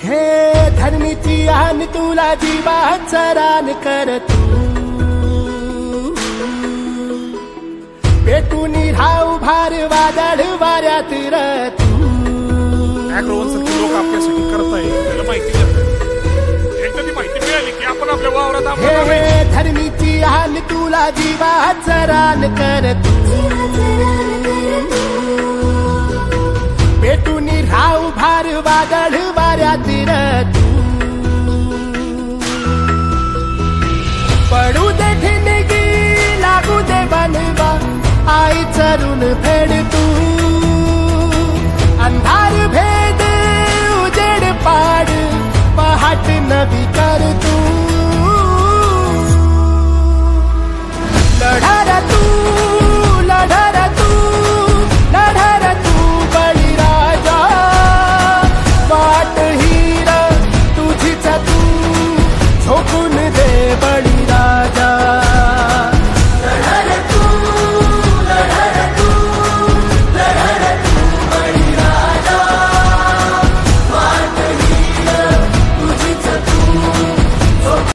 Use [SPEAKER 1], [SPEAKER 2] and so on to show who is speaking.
[SPEAKER 1] हे धरणीची आन तुला जीवाचा रान कर तू पेटून राहू भार वादळ वाऱ्यात र तू
[SPEAKER 2] लोक आपल्यासाठी करताय त्याला माहिती एकदा ती माहिती मिळाली की आपण आपल्या वावरात
[SPEAKER 1] हे धरणीची आन तुला जीवाचा रान कर तू पेटून राहू भार वादळ वाऱ्यात र तू पडू दे ठिणगी लागू दे बनवा आई चरून फेड तू अंधार भेद उजेड पाड पहाट नवी कर तू लढा तू लढा तू लढा तू बळीराजा वाट हीर तुझीच तू झोकून दे बळी